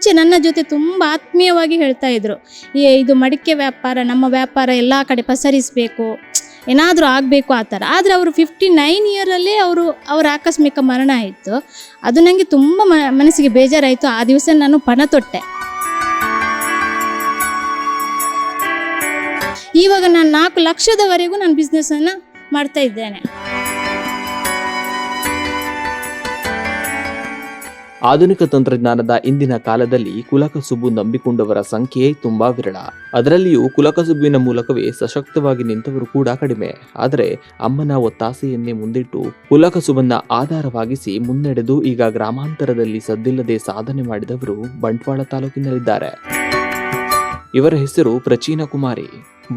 ಮುಂಚೆ ನನ್ನ ಜೊತೆ ತುಂಬ ಆತ್ಮೀಯವಾಗಿ ಹೇಳ್ತಾ ಇದ್ರು, ಇದು ಮಡಿಕೆ ವ್ಯಾಪಾರ, ನಮ್ಮ ವ್ಯಾಪಾರ ಎಲ್ಲ ಕಡೆ ಪಸರಿಸಬೇಕು, ಏನಾದರೂ ಆಗಬೇಕು ಆ ಥರ. ಆದರೆ ಅವರು 59 ಇಯರಲ್ಲೇ ಅವರ ಆಕಸ್ಮಿಕ ಮರಣ ಆಯಿತು. ಅದು ನನಗೆ ತುಂಬ ಮನಸ್ಸಿಗೆ ಬೇಜಾರಾಯಿತು. ಆ ದಿವಸ ನಾನು ಪಣ ತೊಟ್ಟೆ. ಇವಾಗ ನಾನು 4 ಲಕ್ಷದವರೆಗೂ ನಾನು ಬಿಸ್ನೆಸ್ಸನ್ನು ಮಾಡ್ತಾ ಇದ್ದೇನೆ. ಆಧುನಿಕ ತಂತ್ರಜ್ಞಾನದ ಇಂದಿನ ಕಾಲದಲ್ಲಿ ಕುಲಕಸುಬು ನಂಬಿಕೊಂಡವರ ಸಂಖ್ಯೆ ತುಂಬಾ ವಿರಳ. ಅದರಲ್ಲಿಯೂ ಕುಲಕಸುಬಿನ ಮೂಲಕವೇ ಸಶಕ್ತವಾಗಿ ನಿಂತವರು ಕೂಡ ಕಡಿಮೆ. ಆದರೆ ಅಮ್ಮನ ಒತ್ತಾಸೆಯನ್ನೇ ಮುಂದಿಟ್ಟು ಕುಲಕಸುಬನ್ನ ಆಧಾರವಾಗಿಸಿ ಮುನ್ನಡೆದು ಈಗ ಗ್ರಾಮಾಂತರದಲ್ಲಿ ಸದ್ದಿಲ್ಲದೆ ಸಾಧನೆ ಮಾಡಿದವರು ಬಂಟ್ವಾಳ ತಾಲೂಕಿನಲ್ಲಿದ್ದಾರೆ. ಇವರ ಹೆಸರು ಪ್ರಚೀನ ಕುಮಾರಿ.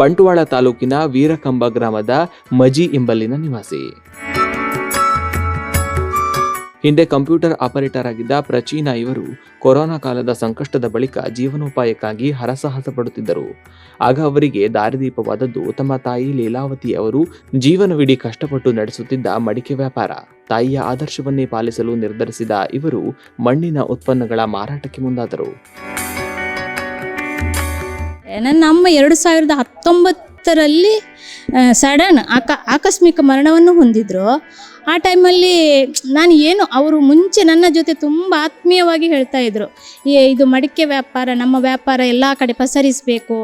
ಬಂಟ್ವಾಳ ತಾಲೂಕಿನ ವೀರಕಂಬ ಗ್ರಾಮದ ಮಜಿ ಎಂಬಲ್ಲಿನ ನಿವಾಸಿ. ಹಿಂದೆ ಕಂಪ್ಯೂಟರ್ ಆಪರೇಟರ್ ಆಗಿದ್ದ ಪ್ರಚೀನ ಇವರು ಕೊರೋನಾ ಕಾಲದ ಸಂಕಷ್ಟದ ಬಳಿಕ ಜೀವನೋಪಾಯಕ್ಕಾಗಿ ಹರಸಾಹಸ ಪಡುತ್ತಿದ್ದರು. ಆಗ ಅವರಿಗೆ ದಾರಿದೀಪವಾದದ್ದು ತಮ್ಮ ತಾಯಿ ಲೀಲಾವತಿ ಅವರು ಜೀವನವಿಡೀ ಕಷ್ಟಪಟ್ಟು ನಡೆಸುತ್ತಿದ್ದ ಮಡಿಕೆ ವ್ಯಾಪಾರ. ತಾಯಿಯ ಆದರ್ಶವನ್ನೇ ಪಾಲಿಸಲು ನಿರ್ಧರಿಸಿದ ಇವರು ಮಣ್ಣಿನ ಉತ್ಪನ್ನಗಳ ಮಾರಾಟಕ್ಕೆ ಮುಂದಾದರು. ನನ್ನ ಅಮ್ಮ 2019ರಲ್ಲಿ ಸಡನ್ ಆಕಸ್ಮಿಕ ಮರಣವನ್ನು ಹೊಂದಿದ್ರು. ಆ ಟೈಮಲ್ಲಿ ಅವರು ಮುಂಚೆ ನನ್ನ ಜೊತೆ ತುಂಬ ಆತ್ಮೀಯವಾಗಿ ಹೇಳ್ತಾ ಇದ್ರು, ಇದು ಮಡಿಕೆ ವ್ಯಾಪಾರ, ನಮ್ಮ ವ್ಯಾಪಾರ ಎಲ್ಲ ಕಡೆ ಪಸರಿಸಬೇಕು,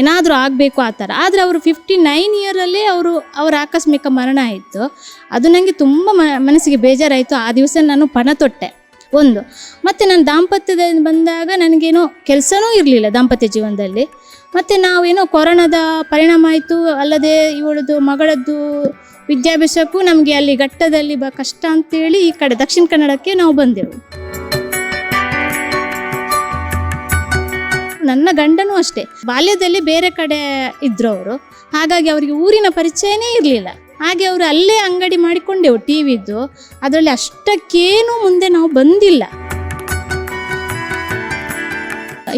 ಏನಾದರೂ ಆಗಬೇಕು ಆ ಥರ. ಆದರೆ ಅವರು 59 ಇಯರಲ್ಲೇ ಅವರ ಆಕಸ್ಮಿಕ ಮರಣ ಆಯಿತು. ಅದು ನನಗೆ ತುಂಬ ಮನಸ್ಸಿಗೆ ಬೇಜಾರಾಯಿತು. ಆ ದಿವಸ ನಾನು ಪಣ ತೊಟ್ಟೆ. ಮತ್ತು ನಾನು ದಾಂಪತ್ಯದಲ್ಲಿ ಬಂದಾಗ ನನಗೇನೋ ಕೆಲಸನೂ ಇರಲಿಲ್ಲ ದಾಂಪತ್ಯ ಜೀವನದಲ್ಲಿ. ಮತ್ತು ನಾವೇನೋ ಕೊರೋನಾದ ಪರಿಣಾಮ ಆಯಿತು, ಅಲ್ಲದೆ ಇವಳದು ಮಗಳದ್ದು ವಿದ್ಯಾಭ್ಯಾಸಕ್ಕೂ ನಮಗೆ ಅಲ್ಲಿ ಘಟ್ಟದಲ್ಲಿ ಕಷ್ಟ ಅಂತೇಳಿ ಈ ಕಡೆ ದಕ್ಷಿಣ ಕನ್ನಡಕ್ಕೆ ನಾವು ಬಂದೆವು. ನನ್ನ ಗಂಡನೂ ಅಷ್ಟೇ ಬಾಲ್ಯದಲ್ಲಿ ಬೇರೆ ಕಡೆ ಇದ್ರು ಅವರು. ಹಾಗಾಗಿ ಅವರಿಗೆ ಊರಿನ ಪರಿಚಯನೇ ಇರಲಿಲ್ಲ. ಹಾಗೆ ಅವರು ಅಲ್ಲೇ ಅಂಗಡಿ ಮಾಡಿಕೊಂಡೆವು ಟಿವಿದ್ದು. ಅದರಲ್ಲಿ ಅಷ್ಟಕ್ಕೇನು ಮುಂದೆ ನಾವು ಬಂದಿಲ್ಲ.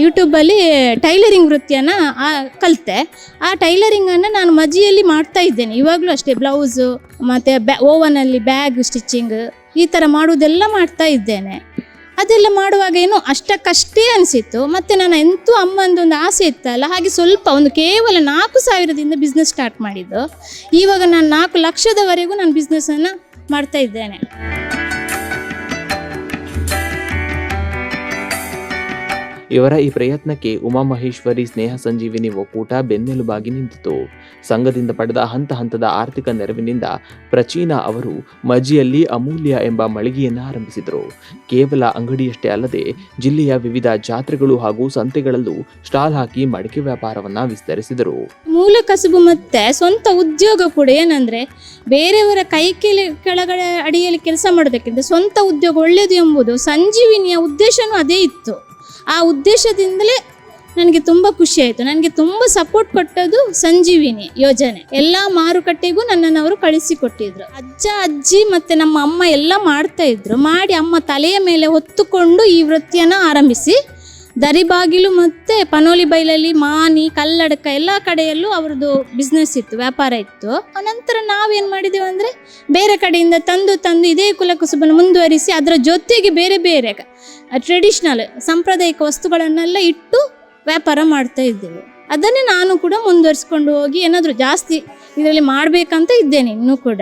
ಯೂಟ್ಯೂಬಲ್ಲಿ ಟೈಲರಿಂಗ್ ವೃತ್ತಿಯನ್ನು ಕಲಿತೆ. ಆ ಟೈಲರಿಂಗನ್ನು ನಾನು ಮಜಿಯಲ್ಲಿ ಮಾಡ್ತಾ ಇದ್ದೇನೆ ಇವಾಗಲೂ ಅಷ್ಟೇ. ಬ್ಲೌಸು ಮತ್ತು ಓವನಲ್ಲಿ ಬ್ಯಾಗ್ ಸ್ಟಿಚಿಂಗ್ ಈ ಥರ ಮಾಡುವುದೆಲ್ಲ ಮಾಡ್ತಾ ಇದ್ದೇನೆ. ಅದೆಲ್ಲ ಮಾಡುವಾಗ ಏನೋ ಅಷ್ಟಕ್ಕಷ್ಟೇ ಅನಿಸಿತ್ತು. ಮತ್ತು ನಾನು ಅಮ್ಮಂದೊಂದು ಆಸೆ ಇತ್ತಲ್ಲ, ಹಾಗೆ ಸ್ವಲ್ಪ ಕೇವಲ 4,000ದಿಂದ ಬಿಸ್ನೆಸ್ ಸ್ಟಾರ್ಟ್ ಮಾಡಿದ್ದು. ಇವಾಗ ನಾನು 4 ಲಕ್ಷದವರೆಗೂ ನಾನು ಬಿಸ್ನೆಸ್ಸನ್ನು ಮಾಡ್ತಾ ಇದ್ದೇನೆ. ಇವರ ಈ ಪ್ರಯತ್ನಕ್ಕೆ ಉಮಾಮಹೇಶ್ವರಿ ಸ್ನೇಹ ಸಂಜೀವಿನಿ ಒಕ್ಕೂಟ ಬೆನ್ನೆಲುಬಾಗಿ ನಿಂತಿತು. ಸಂಘದಿಂದ ಪಡೆದ ಹಂತ ಹಂತದ ಆರ್ಥಿಕ ನೆರವಿನಿಂದ ಪ್ರಚೀನ ಅವರು ಮಜಿಯಲ್ಲಿ ಅಮೂಲ್ಯ ಎಂಬ ಮಳಿಗೆಯನ್ನು ಆರಂಭಿಸಿದರು. ಕೇವಲ ಅಂಗಡಿಯಷ್ಟೇ ಅಲ್ಲದೆ ಜಿಲ್ಲೆಯ ವಿವಿಧ ಜಾತ್ರೆಗಳು ಹಾಗೂ ಸಂತೆಗಳಲ್ಲೂ ಸ್ಟಾಲ್ ಹಾಕಿ ಮಡಿಕೆ ವ್ಯಾಪಾರವನ್ನ ವಿಸ್ತರಿಸಿದರು. ಮೂಲ ಕಸುಬು ಮತ್ತೆ ಸ್ವಂತ ಉದ್ಯೋಗ ಕೂಡ ಏನಂದ್ರೆ, ಬೇರೆಯವರ ಕೈ ಕೆಳಗಡೆ ಅಡಿಯಲ್ಲಿ ಕೆಲಸ ಮಾಡೋದಕ್ಕಿಂತ ಸ್ವಂತ ಉದ್ಯೋಗ ಒಳ್ಳೆಯದು ಎಂಬುದು ಸಂಜೀವಿನಿಯ ಉದ್ದೇಶನೂ ಅದೇ ಇತ್ತು. ಆ ಉದ್ದೇಶದಿಂದಲೇ ನನಗೆ ತುಂಬ ಖುಷಿ ಆಯಿತು. ನನಗೆ ತುಂಬ ಸಪೋರ್ಟ್ ಕೊಟ್ಟದ್ದು ಸಂಜೀವಿನಿ ಯೋಜನೆ. ಎಲ್ಲ ಮಾರುಕಟ್ಟೆಗೂ ನನ್ನನ್ನು ಅವರು ಕಳಿಸಿಕೊಟ್ಟಿದ್ರು. ಅಜ್ಜ ಅಜ್ಜಿ ಮತ್ತು ನಮ್ಮ ಅಮ್ಮ ಎಲ್ಲ ಮಾಡ್ತಾ ಇದ್ರು. ಮಾಡಿ ಅಮ್ಮ ತಲೆಯ ಮೇಲೆ ಹೊತ್ತುಕೊಂಡು ಈ ವೃತ್ತಿಯನ್ನು ಆರಂಭಿಸಿ ದರಿಬಾಗಿಲು ಮತ್ತು ಪನೋಲಿ ಬೈಲಲ್ಲಿ ಮಾನಿ ಕಲ್ಲಡಕ ಎಲ್ಲ ಕಡೆಯಲ್ಲೂ ಅವ್ರದ್ದು ಬಿಸ್ನೆಸ್ ಇತ್ತು, ವ್ಯಾಪಾರ ಇತ್ತು. ಅನಂತರ ನಾವೇನು ಮಾಡಿದೆವು ಅಂದರೆ, ಬೇರೆ ಕಡೆಯಿಂದ ತಂದು ಇದೇ ಕುಲಕಸುಬನ್ನು ಮುಂದುವರಿಸಿ ಅದರ ಜೊತೆಗೆ ಬೇರೆ ಬೇರೆ ಟ್ರೆಡಿಷ್ನಲ್ ಸಾಂಪ್ರದಾಯಿಕ ವಸ್ತುಗಳನ್ನೆಲ್ಲ ಇಟ್ಟು ವ್ಯಾಪಾರ ಮಾಡ್ತಾ ಇದ್ದೇವೆ. ಅದನ್ನೇ ನಾನು ಕೂಡ ಮುಂದುವರಿಸ್ಕೊಂಡು ಹೋಗಿ ಏನಾದರೂ ಜಾಸ್ತಿ ಇದರಲ್ಲಿ ಮಾಡಬೇಕಂತ ಇದ್ದೇನೆ ಇನ್ನೂ ಕೂಡ.